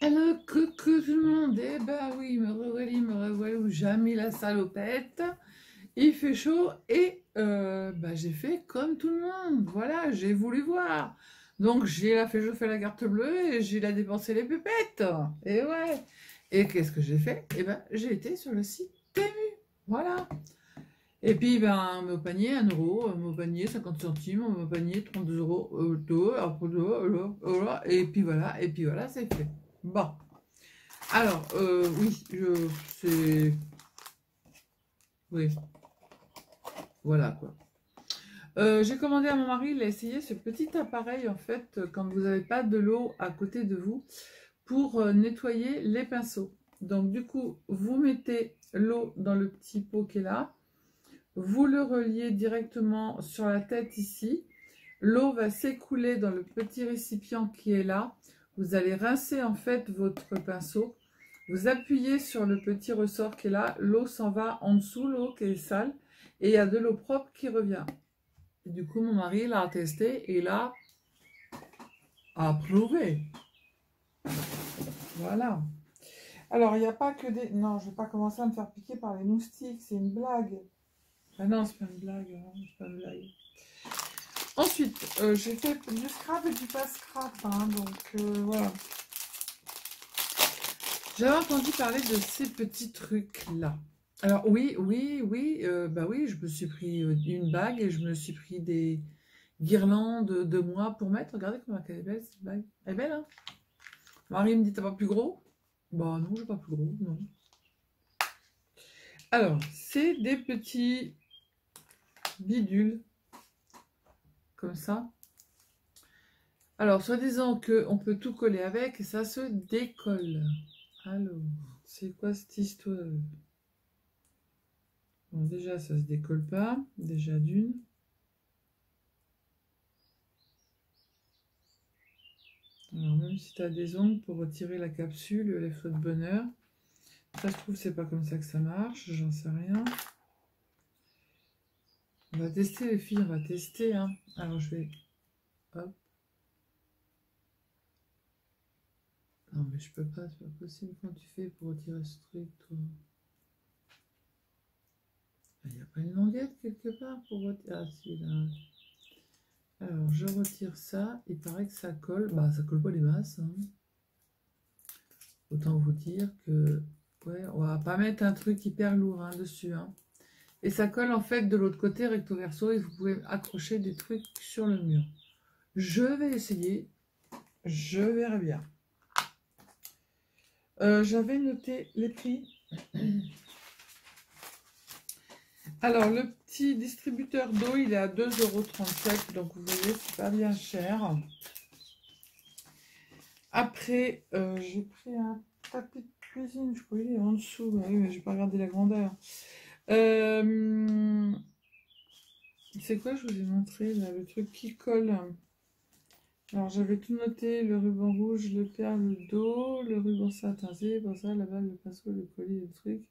Alors, coucou tout le monde, eh ben oui, me revoilà, jamais la salopette. Il fait chaud et j'ai fait comme tout le monde, voilà, j'ai voulu voir. Donc j'ai fait chauffer la carte bleue et j'ai dépensé les pépettes. Et ouais. Et qu'est-ce que j'ai fait? Eh ben j'ai été sur le site Temu, voilà. Et puis mon panier 1 euro, mon panier 50 centimes, mon panier 32 euros, et puis voilà, c'est fait. Bon. Alors, oui, oui, voilà quoi. J'ai commandé à mon mari, il a essayé ce petit appareil en fait, quand vous n'avez pas de l'eau à côté de vous, pour nettoyer les pinceaux. Donc du coup, vous mettez l'eau dans le petit pot qui est là, vous le reliez directement sur la tête ici, l'eau va s'écouler dans le petit récipient qui est là, vous allez rincer en fait votre pinceau. Vous appuyez sur le petit ressort qui est là, l'eau s'en va en dessous, l'eau qui est sale, et il y a de l'eau propre qui revient. Et du coup, mon mari l'a testé et il a approuvé. Voilà. Alors, il n'y a pas que des... Non, je ne vais pas commencer à me faire piquer par les moustiques, c'est une blague. Ah non, c'est pas une blague, hein, c'est pas une blague. Ensuite, j'ai fait du scrap et du pas scrap, hein, donc voilà. J'avais entendu parler de ces petits trucs-là. Alors oui, oui, je me suis pris une bague et je me suis pris des guirlandes de moi pour mettre. Regardez comment elle est belle cette bague. Elle est belle, hein? Marie me dit, t'as pas plus gros? Bah non, j'ai pas plus gros, non. Alors, c'est des petits bidules, comme ça. Alors, soi-disant qu'on peut tout coller avec et ça se décolle. Alors, c'est quoi cette histoire? Bon, déjà, ça se décolle pas. Déjà d'une. Alors, même si tu as des ongles pour retirer la capsule, les feux de bonheur. Ça, je trouve, c'est pas comme ça que ça marche. J'en sais rien. On va tester, les filles. On va tester. Hein. Alors, je vais... Hop. Non, mais je peux pas. C'est pas possible. Comment tu fais pour retirer ce truc, toi? Il n'y a pas une languette quelque part pour retirer... Ah, si, là. Alors, je retire ça. Il paraît que ça colle. Bah, ça colle pas les masses. Hein. Autant vous dire que... Ouais, on va pas mettre un truc hyper lourd hein, dessus. Hein. Et ça colle en fait de l'autre côté recto verso et vous pouvez accrocher des trucs sur le mur. Je vais essayer. Je verrai bien. J'avais noté les prix. Alors, le petit distributeur d'eau, il est à 2,37 €. Donc, vous voyez, c'est pas bien cher. Après, j'ai pris un tapis de cuisine. Je crois qu'il est en dessous. Mais oui, mais je n'ai pas regardé la grandeur. C'est quoi, je vous ai montré, là, le truc qui colle. Alors, j'avais tout noté. Le ruban rouge, le perle d'eau, le ruban satin. C'est pour ça, là-bas, le pinceau, le collier, le truc.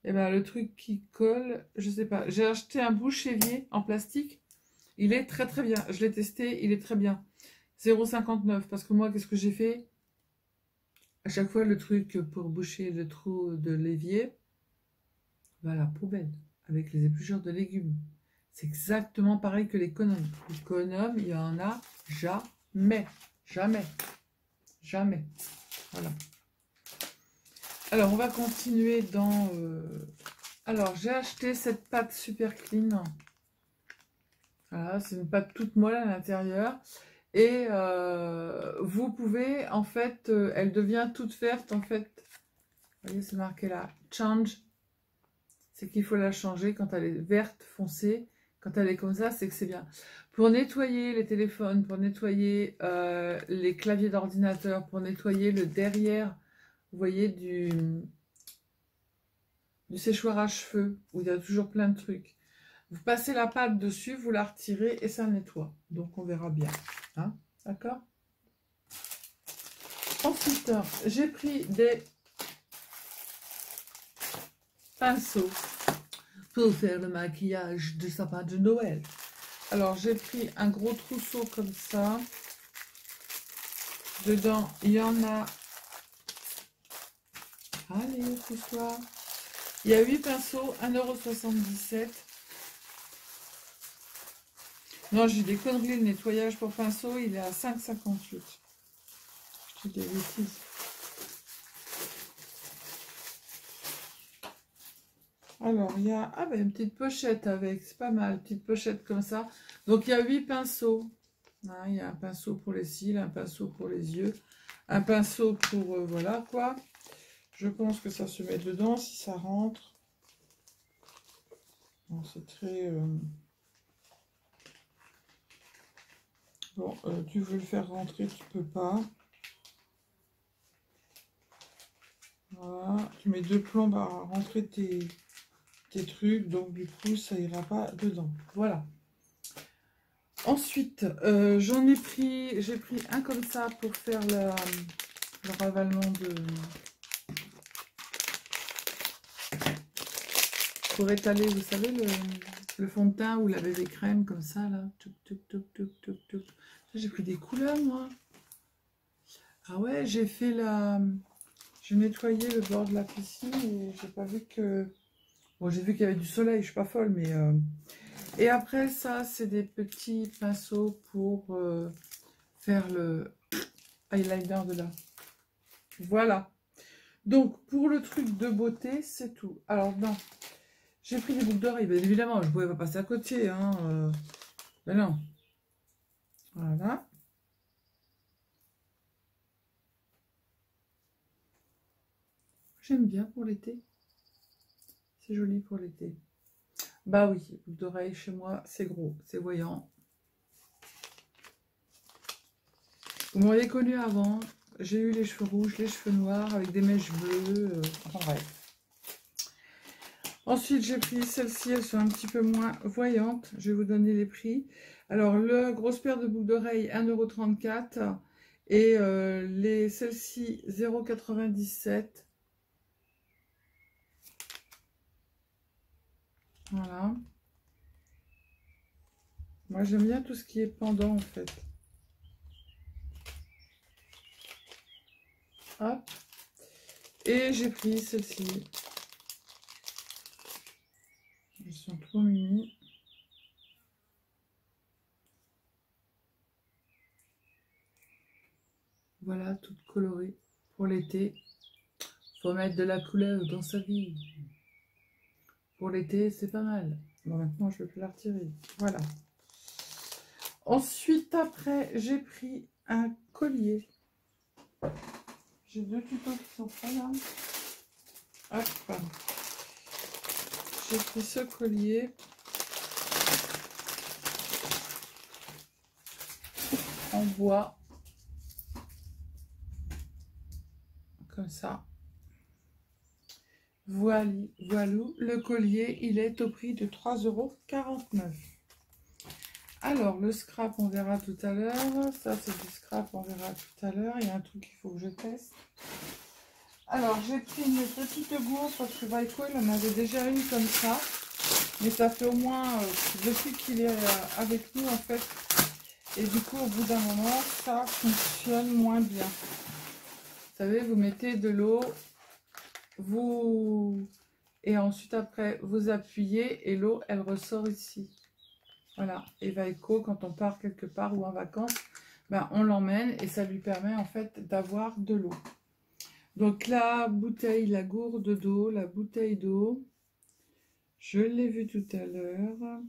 Et ben le truc qui colle, je sais pas. J'ai acheté un bouche-évier en plastique. Il est très très bien. Je l'ai testé, il est très bien. 0,59. Parce que moi, qu'est-ce que j'ai fait? À chaque fois, le truc pour boucher le trou de l'évier, va à la poubelle. Avec les épluchures de légumes. C'est exactement pareil que l'économe. L'économe, il y en a jamais. Jamais. Jamais. Voilà. Alors, on va continuer dans... Alors, j'ai acheté cette pâte super clean. Voilà, c'est une pâte toute molle à l'intérieur. Et vous pouvez, en fait, elle devient toute verte, en fait. Vous voyez, c'est marqué là, change. C'est qu'il faut la changer quand elle est verte foncée. Quand elle est comme ça, c'est que c'est bien. Pour nettoyer les téléphones, pour nettoyer les claviers d'ordinateur, pour nettoyer le derrière, vous voyez, du séchoir à cheveux, où il y a toujours plein de trucs. Vous passez la pâte dessus, vous la retirez et ça nettoie. Donc on verra bien. Hein, d'accord? Ensuite, j'ai pris des pinceaux pour faire le maquillage de sapin de Noël. Alors j'ai pris un gros trousseau comme ça. Dedans, il y en a Allez, pousse-toi. Il y a 8 pinceaux, 1,77 €. Non, j'ai des conneries, le nettoyage pour pinceau, il est à 5,58 €. Je dis des bêtises. Alors, il y a une petite pochette avec, c'est pas mal, petite pochette comme ça. Donc, il y a 8 pinceaux. Hein, il y a un pinceau pour les cils, un pinceau pour les yeux, un pinceau pour, voilà quoi. Je pense que ça se met dedans si ça rentre. C'est très... Bon, tu veux le faire rentrer, tu peux pas. Voilà, tu mets 2 plombes à rentrer tes trucs, donc du coup, ça ira pas dedans. Voilà. Ensuite, j'ai pris un comme ça pour faire le ravalement de... Pour étaler, vous savez, le fond de teint ou la bébé crème, comme ça, là. Touc, touc, touc, touc, touc, touc. J'ai pris des couleurs, moi. Ah ouais, j'ai nettoyé le bord de la piscine et j'ai pas vu que... Bon, j'ai vu qu'il y avait du soleil, je suis pas folle, mais... Et après, ça, c'est des petits pinceaux pour faire le eyeliner de là. Voilà. Donc, pour le truc de beauté, c'est tout. Alors, non. J'ai pris des boucles d'oreilles, bien évidemment, je ne pouvais pas passer à côté. Hein, ben non. Voilà. J'aime bien pour l'été. C'est joli pour l'été. Bah oui, les boucles d'oreilles chez moi, c'est gros, c'est voyant. Vous m'auriez connu avant. J'ai eu les cheveux rouges, les cheveux noirs avec des mèches bleues. Enfin bref. Ensuite, j'ai pris celles-ci, elles sont un petit peu moins voyantes. Je vais vous donner les prix. Alors, la grosse paire de boucles d'oreilles, 1,34 € et celles-ci, 0,97 €. Voilà. Moi, j'aime bien tout ce qui est pendant, en fait. Hop. Et j'ai pris celles-ci. Elles sont trop mini. Voilà, toutes colorées pour l'été. Faut mettre de la couleur dans sa vie. Pour l'été, c'est pas mal. Bon, maintenant, je ne vais plus la retirer. Voilà. Ensuite, après, j'ai pris un collier. J'ai 2 tutos qui sont pas là. Hop. J'ai pris ce collier. En bois. Comme ça. Voilou. Le collier, il est au prix de 3,49 €. Alors, le scrap, on verra tout à l'heure. Ça, c'est du scrap, on verra tout à l'heure. Il y a un truc qu'il faut que je teste. Alors, j'ai pris une petite gourde parce que Vaiko, il en avait déjà une comme ça. Mais ça fait au moins, depuis qu'il est avec nous, en fait. Et du coup, au bout d'un moment, ça fonctionne moins bien. Vous savez, vous mettez de l'eau, et ensuite, après, vous appuyez et l'eau, elle ressort ici. Voilà, et Vaiko, quand on part quelque part ou en vacances, ben, on l'emmène et ça lui permet en fait d'avoir de l'eau. Donc la bouteille, la gourde d'eau, la bouteille d'eau, je l'ai vu tout à l'heure.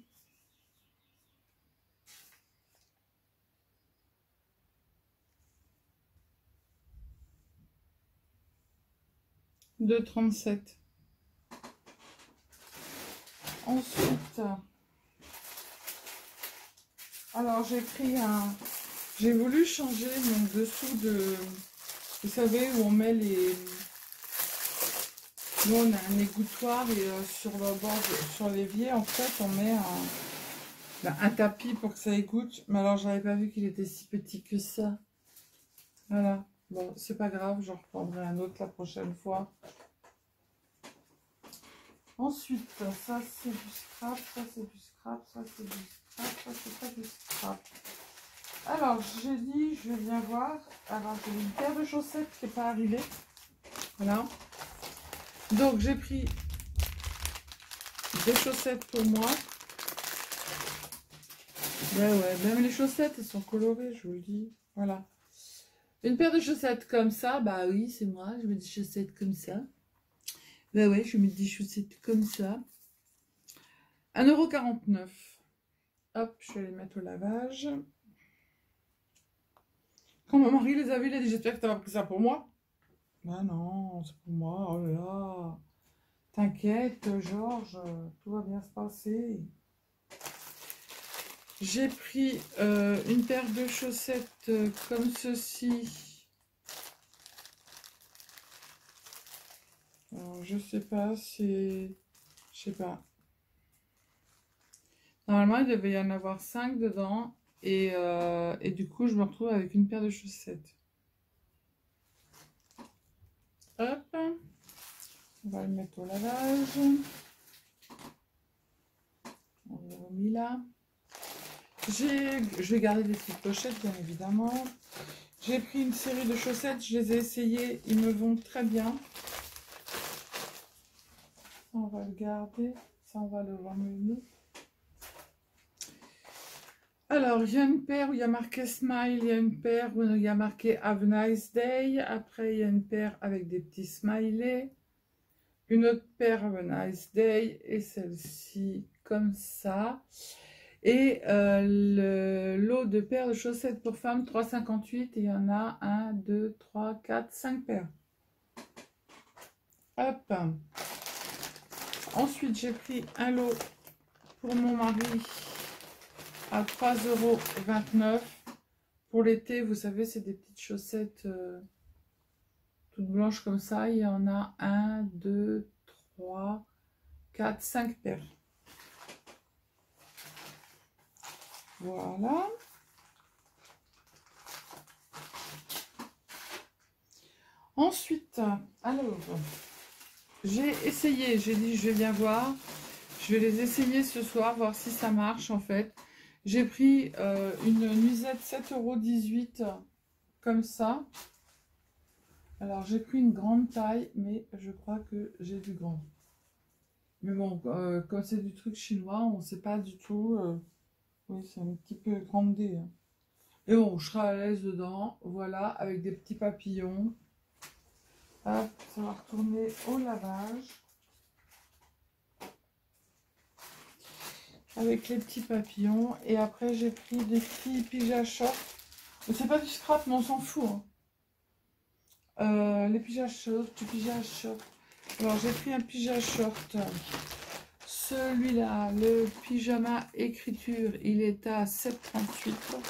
De 37. Ensuite, alors j'ai voulu changer mon dessous de, vous savez, où on met les, nous on a un égouttoir et sur le bord, sur l'évier, en fait, on met un tapis pour que ça égoutte. Mais alors, j'avais pas vu qu'il était si petit que ça. Voilà. Bon, c'est pas grave, j'en reprendrai un autre la prochaine fois. Ensuite, ça c'est du scrap, ça c'est du scrap, ça c'est du scrap, ça c'est pas du scrap. Alors, j'ai dit, je viens voir. Alors, j'ai une paire de chaussettes qui n'est pas arrivée. Voilà. Donc j'ai pris des chaussettes pour moi. Ben ouais, même les chaussettes, elles sont colorées, je vous le dis. Voilà. Une paire de chaussettes comme ça, bah oui, c'est moi. Je mets des chaussettes comme ça. Ben ouais, je mets des chaussettes comme ça. 1,49 €. Hop, je vais les mettre au lavage. Quand mon mari les a vus, il a dit j'espère que tu as pris ça pour moi. Ben non, c'est pour moi. Oh là là. T'inquiète, Georges, tout va bien se passer. J'ai pris une paire de chaussettes comme ceci. Alors, je sais pas, c'est... Je sais pas. Normalement, il devait y en avoir 5 dedans. Et du coup, je me retrouve avec une paire de chaussettes. Hop. On va le mettre au lavage. On l'a remis là. Je vais garder des petites pochettes, bien évidemment. J'ai pris une série de chaussettes, je les ai essayées, ils me vont très bien. Ça, on va le garder, ça, on va le ramener. Alors, il y a une paire où il y a marqué Smile, il y a une paire où il y a marqué Have a nice day. Après, il y a une paire avec des petits smileys. Une autre paire Have a nice day et celle-ci comme ça. Et le lot de paires de chaussettes pour femmes, 3,58 €. Et il y en a 1, 2, 3, 4, 5 paires. Hop. Ensuite, j'ai pris un lot pour mon mari à 3,29 €. Pour l'été, vous savez, c'est des petites chaussettes toutes blanches comme ça. Il y en a 1, 2, 3, 4, 5 paires. Voilà. Ensuite, alors, j'ai essayé, j'ai dit je vais bien voir. Je vais les essayer ce soir, voir si ça marche en fait. J'ai pris une nuisette 7,18 € comme ça. Alors j'ai pris une grande taille, mais je crois que j'ai du grand. Mais bon, comme c'est du truc chinois, on ne sait pas du tout. Oui, c'est un petit peu grande D. Hein. Et bon, je serai à l'aise dedans. Voilà, avec des petits papillons. Hop, ça va retourner au lavage. Avec les petits papillons. Et après, j'ai pris des petits pyjamas shorts. C'est pas du scrap, mais on s'en fout. Hein. Les pyjamas shorts, du pyjama short. Alors, j'ai pris un pyjama short. Celui-là, le pyjama écriture, il est à 7,38 €.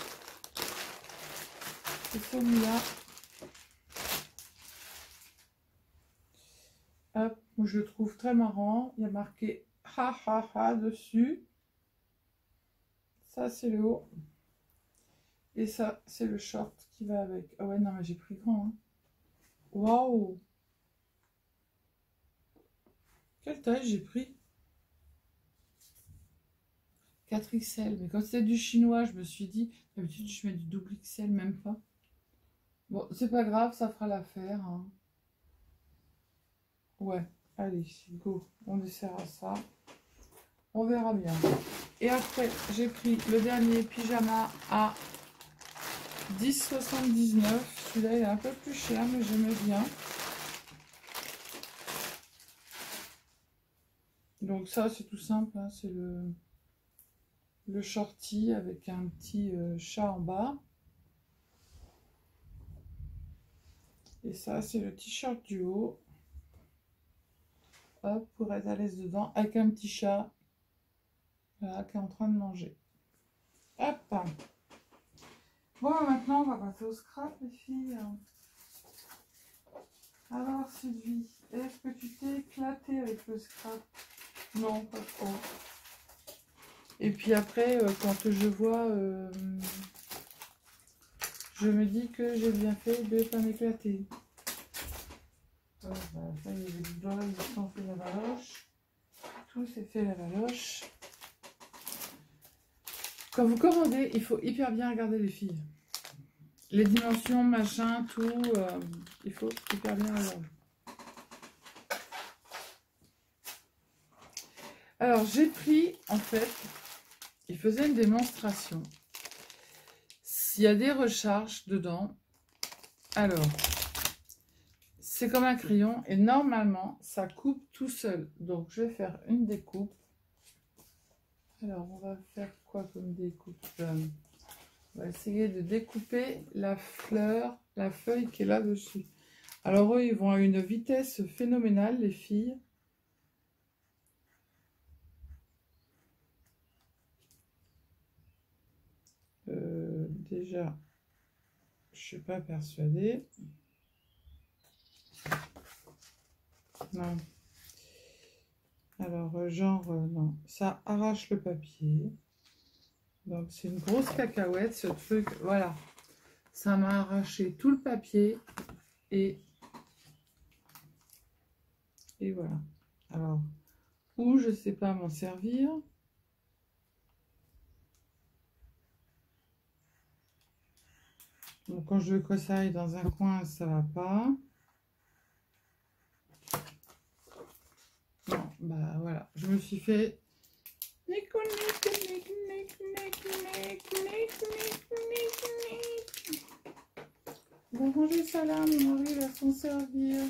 Et celui-là, hop, moi je le trouve très marrant. Il y a marqué ha ha ha dessus. Ça, c'est le haut. Et ça, c'est le short qui va avec. Ah ouais, non, mais j'ai pris grand. Hein. Waouh! Quelle taille j'ai pris? 4XL. Mais quand c'est du chinois, je me suis dit, d'habitude, je mets du double XL, même pas. Bon, c'est pas grave, ça fera l'affaire. Hein. Ouais, allez, go. On essaiera ça. On verra bien. Et après, j'ai pris le dernier pyjama à 10,79 €. Celui-là, il est un peu plus cher, mais j'aime bien. Donc ça, c'est tout simple. Hein, c'est le shorty avec un petit chat en bas. Et ça, c'est le t-shirt du haut. Hop, pour être à l'aise dedans, avec un petit chat. Voilà, qui est en train de manger. Hop. Bon, maintenant, on va passer au scrap, les filles. Alors, Sylvie, est-ce que tu t'es éclatée avec le scrap? Non, pas trop. Et puis après, quand je vois, je me dis que j'ai bien fait de ne pas m'éclater. Ça y est, les doigts, ils sont fait la valoche. Tout s'est fait la valoche. Quand vous commandez, il faut hyper bien regarder les filles. Les dimensions, machin, tout, il faut hyper bien regarder. Alors, j'ai pris, en fait, il faisait une démonstration. S'il y a des recharges dedans, alors, c'est comme un crayon et normalement, ça coupe tout seul. Donc, je vais faire une découpe. Alors, on va faire quoi comme découpe? On va essayer de découper la fleur, la feuille qui est là-dessus. Alors, eux, ils vont à une vitesse phénoménale, les filles. Déjà, je ne suis pas persuadée. Non. Alors, non. Ça arrache le papier. Donc, c'est une grosse cacahuète, ce truc. Voilà. Ça m'a arraché tout le papier. Et voilà. Alors, ou je ne sais pas m'en servir. Donc, quand je veux que ça aille dans un coin, ça ne va pas. Non, bah voilà. Je me suis fait... Bon, ranger ça là, mon mari va s'en servir.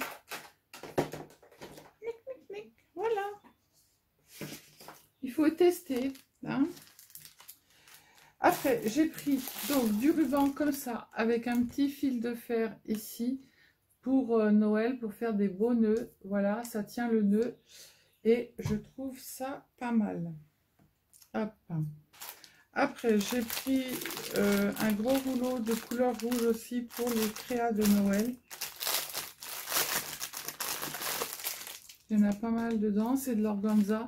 Voilà. Il faut tester. Hein. Après, j'ai pris donc du ruban comme ça, avec un petit fil de fer ici, pour Noël, pour faire des beaux nœuds. Voilà, ça tient le nœud. Et je trouve ça pas mal. Hop. Après, j'ai pris un gros rouleau de couleur rouge aussi pour les créas de Noël. Il y en a pas mal dedans. C'est de l'organza.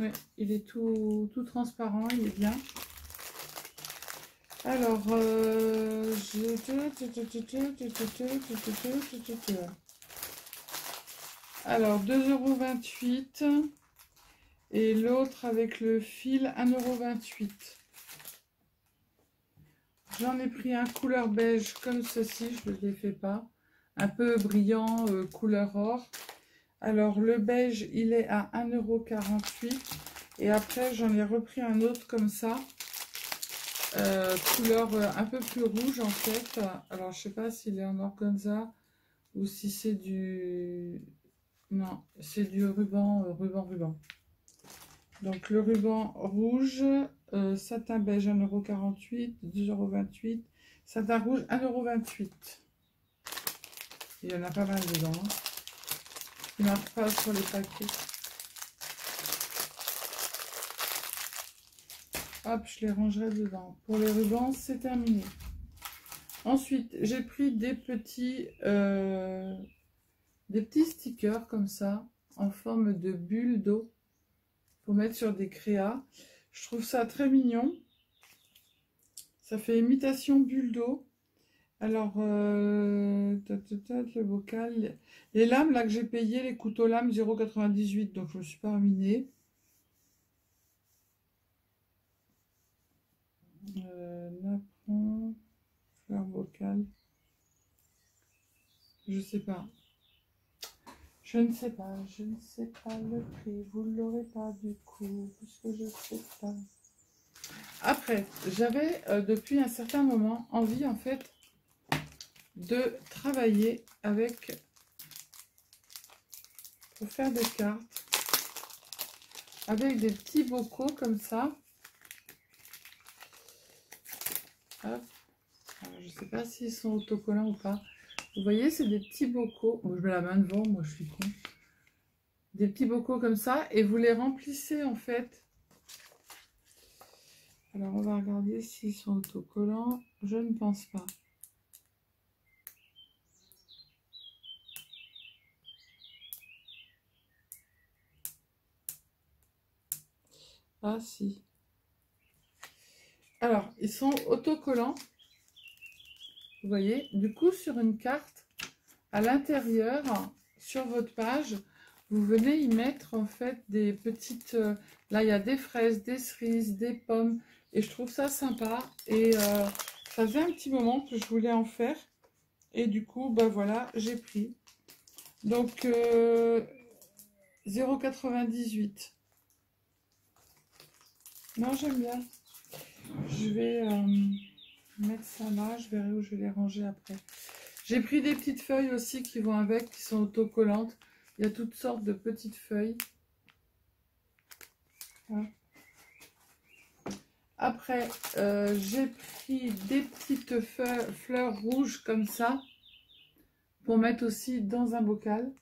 Oui, il est tout transparent. Il est bien. Alors, alors 2,28 € et l'autre avec le fil 1,28 €. J'en ai pris un couleur beige comme ceci, je ne le défais pas, un peu brillant, couleur or. Alors le beige, il est à 1,48 € et après j'en ai repris un autre comme ça, couleur un peu plus rouge en fait. Alors je sais pas s'il est en organza ou si c'est du... Non, c'est du ruban, ruban. Donc le ruban rouge, satin beige 1,48 €, 2,28 €, satin rouge 1,28 €. Il y en a pas mal dedans. Hein. Il ne marque pas sur les paquets. Hop, je les rangerai dedans. Pour les rubans, c'est terminé. Ensuite, j'ai pris des petits stickers comme ça, en forme de bulle d'eau, pour mettre sur des créas. Je trouve ça très mignon. Ça fait imitation bulle d'eau. Alors, le bocal. Les lames, là, que j'ai payé, les couteaux lames, 0,98 €, donc je ne me suis pas ruinée. Napron, fleur bocal. Je sais pas. Je ne sais pas le prix. Vous ne l'aurez pas du coup, puisque je ne sais pas. Après, j'avais depuis un certain moment envie en fait de travailler avec, pour faire des cartes, avec des petits bocaux comme ça. Hop. Alors, je ne sais pas s'ils sont autocollants ou pas. Vous voyez, c'est des petits bocaux. Bon, je mets la main devant, moi je suis con. Des petits bocaux comme ça et vous les remplissez en fait. Alors, on va regarder s'ils sont autocollants. Je ne pense pas. Ah, si. Alors, ils sont autocollants. Vous voyez, du coup, sur une carte, à l'intérieur, sur votre page, vous venez y mettre en fait des petites... là, il y a des fraises, des cerises, des pommes. Et je trouve ça sympa. Et ça faisait un petit moment que je voulais en faire. Et du coup, bah voilà, j'ai pris. Donc, 0,98. Non, j'aime bien. Je vais mettre ça là. Je verrai où je vais les ranger après. J'ai pris des petites feuilles aussi qui vont avec, qui sont autocollantes. Il y a toutes sortes de petites feuilles. Voilà. Après, j'ai pris des petites fleurs rouges comme ça pour mettre aussi dans un bocal.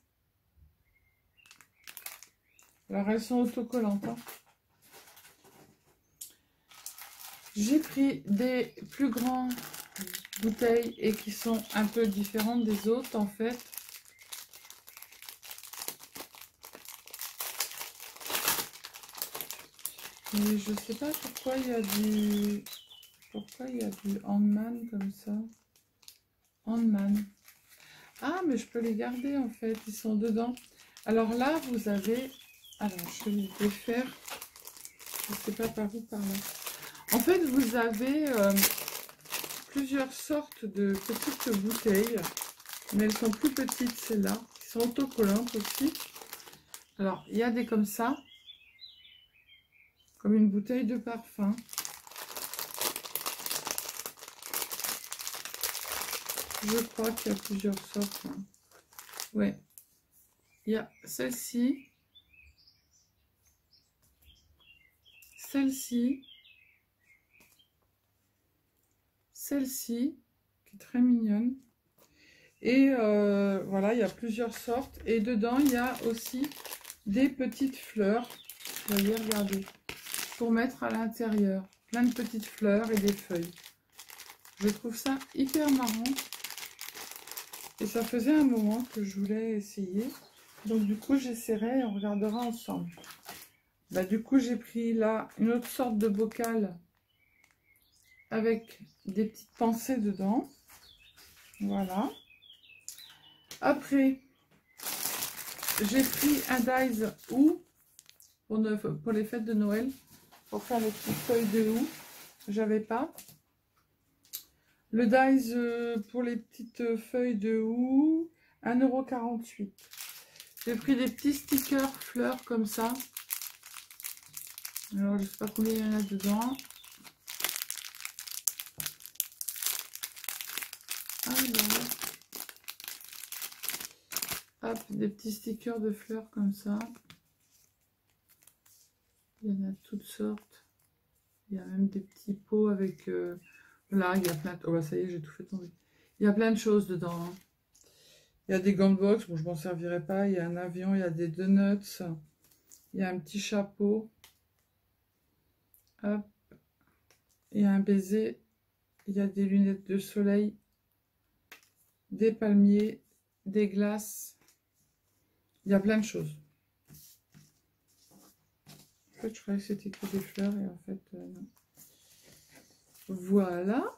Alors, elles sont autocollantes. Hein. J'ai pris des plus grandes bouteilles et qui sont un peu différentes des autres en fait. Et je sais pas pourquoi il y a du... Pourquoi il y a du Handman comme ça? Handman. Ah, mais je peux les garder en fait, ils sont dedans. Alors là, vous avez... Alors, je vais les défaire. Je ne sais pas par où, par là. En fait, vous avez plusieurs sortes de petites bouteilles. Mais elles sont plus petites, celles-là. Qui sont autocollantes aussi. Alors, il y a des comme ça. Comme une bouteille de parfum. Je crois qu'il y a plusieurs sortes. Hein. Ouais. Il y a celle-ci. Celle-ci. Celle-ci. Qui est très mignonne. Et voilà, il y a plusieurs sortes. Et dedans, il y a aussi des petites fleurs. Vous voyez, regardez. Pour mettre à l'intérieur. Plein de petites fleurs et des feuilles. Je trouve ça hyper marrant. Et ça faisait un moment que je voulais essayer. Donc du coup, j'essaierai et on regardera ensemble. Bah, du coup, j'ai pris là une autre sorte de bocal avec des petites pensées dedans. Voilà. Après, j'ai pris un dies houx pour les fêtes de Noël. Pour faire les petites feuilles de houx. J'avais pas. Le dies pour les petites feuilles de houx, 1,48 €. J'ai pris des petits stickers fleurs comme ça. Alors, je ne sais pas combien il y en a dedans. Alors, hop, des petits stickers de fleurs comme ça. Il y en a de toutes sortes. Il y a même des petits pots avec... là, il y a plein de... Oh, bah, ça y est, j'ai tout fait tomber. Il y a plein de choses dedans. Hein. Il y a des gum box, bon, je m'en servirai pas. Il y a un avion, il y a des donuts. Il y a un petit chapeau. Hop. Il y a un baiser. Il y a des lunettes de soleil. Des palmiers. Des glaces. Il y a plein de choses. En fait, je croyais que c'était que des fleurs et en fait, non. Voilà.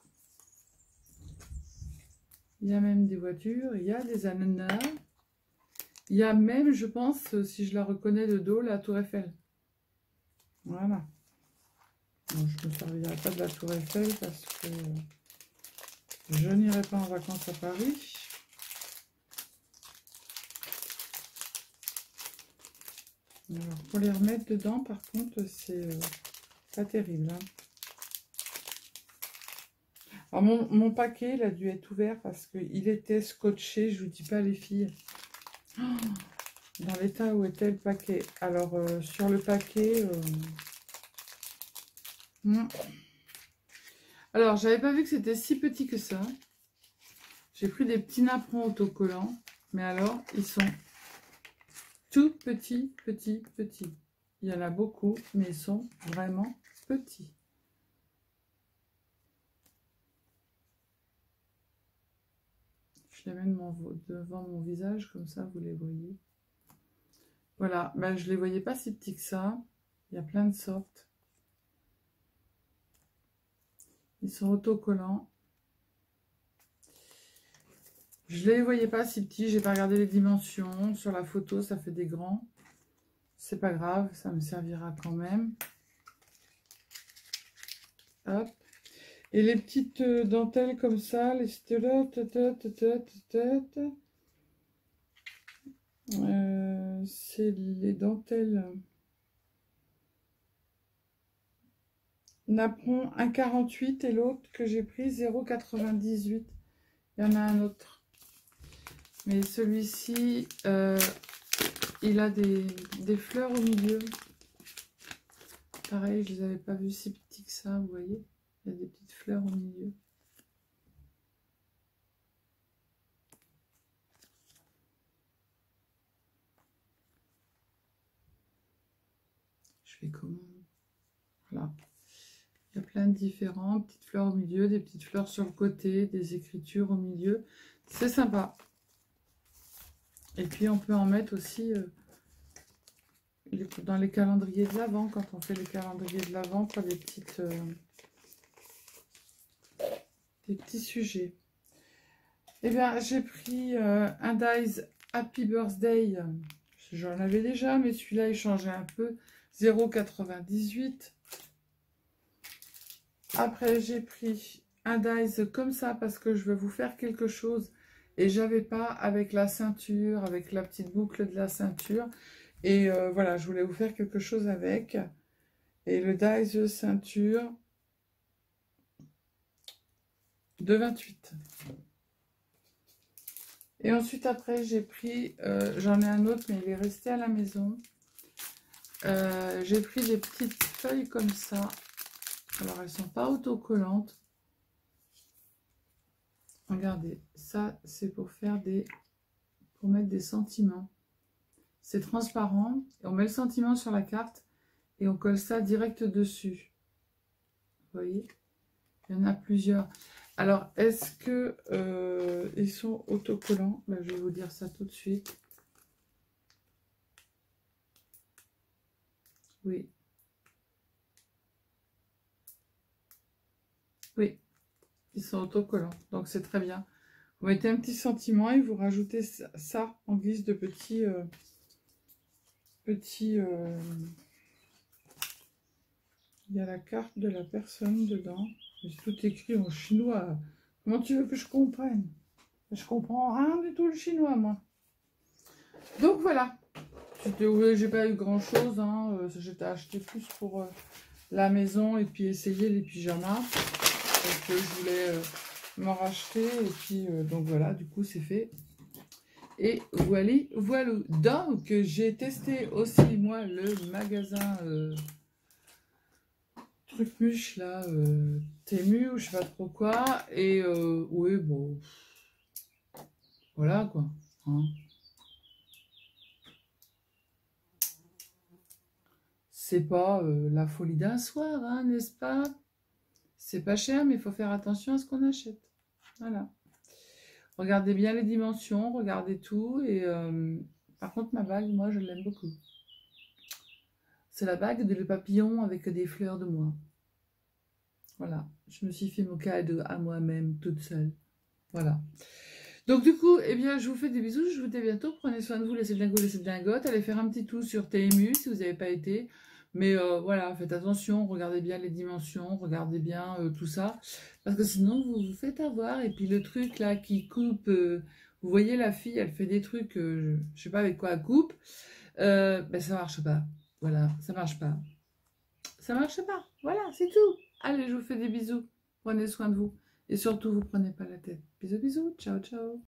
Il y a même des voitures. Il y a des ananas. Il y a même, je pense, si je la reconnais de dos, la Tour Eiffel. Voilà. Bon, je ne me servirai pas de la Tour Eiffel parce que je n'irai pas en vacances à Paris. Alors, pour les remettre dedans, par contre, c'est pas terrible. Hein. Alors, mon paquet, il a dû être ouvert parce qu'il était scotché, je vous dis pas les filles. Oh, dans l'état où était le paquet. Alors, sur le paquet... Alors, j'avais pas vu que c'était si petit que ça. J'ai pris des petits napperons autocollants. Mais alors, ils sont tout petits, petits, petits. Il y en a beaucoup, mais ils sont vraiment petits. Je les mets devant mon visage, comme ça, vous les voyez. Voilà, ben, je ne les voyais pas si petits que ça. Il y a plein de sortes. Ils sont autocollants. Je ne les voyais pas si petits, j'ai pas regardé les dimensions. Sur la photo, ça fait des grands. C'est pas grave, ça me servira quand même. Hop. Et les petites dentelles comme ça, les stylos, C'est les dentelles Napron 1,48 et l'autre que j'ai pris 0,98. Il y en a un autre. Mais celui-ci, il a des fleurs au milieu. Pareil, je ne les avais pas vus si petits que ça, vous voyez. Il y a des petites fleurs au milieu. Je fais comment? Voilà. Il y a plein de différents, petites fleurs au milieu, des petites fleurs sur le côté, des écritures au milieu. C'est sympa. Et puis on peut en mettre aussi dans les calendriers de l'Avent, quand on fait les calendriers de l'Avent, pour des petits sujets. Eh bien, j'ai pris un Dies Happy Birthday. J'en avais déjà, mais celui-là, il changeait un peu. 0,98. Après, j'ai pris un Dies comme ça parce que je veux vous faire quelque chose. Et j'avais pas avec la ceinture, avec la petite boucle de la ceinture. Et voilà, je voulais vous faire quelque chose avec. Et le Dies ceinture de 28. Et ensuite, après, j'ai pris, j'en ai un autre, mais il est resté à la maison. J'ai pris des petites feuilles comme ça. Alors, elles ne sont pas autocollantes. Regardez, ça, c'est pour faire pour mettre des sentiments. C'est transparent. Et on met le sentiment sur la carte et on colle ça direct dessus. Vous voyez? Il y en a plusieurs. Alors, est-ce que ils sont autocollants? Ben, je vais vous dire ça tout de suite. Oui. Oui, ils sont autocollants. Donc, c'est très bien. Vous mettez un petit sentiment et vous rajoutez ça en guise de petit... il y a la carte de la personne dedans. C'est tout écrit en chinois. Comment tu veux que je comprenne? Je comprends rien du tout le chinois, moi. Donc voilà. J'ai pas eu grand chose. Hein. J'étais acheté plus pour la maison et puis essayer les pyjamas. Donc je voulais m'en racheter. Et puis donc voilà, du coup c'est fait. Et voilà. Donc j'ai testé aussi moi le magasin Trucmuche là, Temu ou je sais pas trop quoi. Et oui bon. Voilà quoi. Hein. C'est pas la folie d'un soir, hein, n'est-ce pas? C'est pas cher, mais il faut faire attention à ce qu'on achète. Voilà. Regardez bien les dimensions, regardez tout. Et par contre, ma bague, moi, je l'aime beaucoup. C'est la bague de le papillon avec des fleurs de moi. Voilà. Je me suis fait mon cadeau à moi-même, toute seule. Voilà. Donc du coup, eh bien, je vous fais des bisous. Je vous dis à bientôt. Prenez soin de vous, laissez de lingots, laissez de lingotes. Allez faire un petit tour sur TMU si vous n'avez pas été. Mais voilà, faites attention, regardez bien les dimensions, regardez bien tout ça. Parce que sinon, vous vous faites avoir. Et puis le truc là qui coupe, vous voyez la fille, elle fait des trucs, je sais pas avec quoi elle coupe. Ben ça marche pas. Voilà, ça marche pas. Ça marche pas. Voilà, c'est tout. Allez, je vous fais des bisous. Prenez soin de vous. Et surtout, vous prenez pas la tête. Bisous, bisous. Ciao, ciao.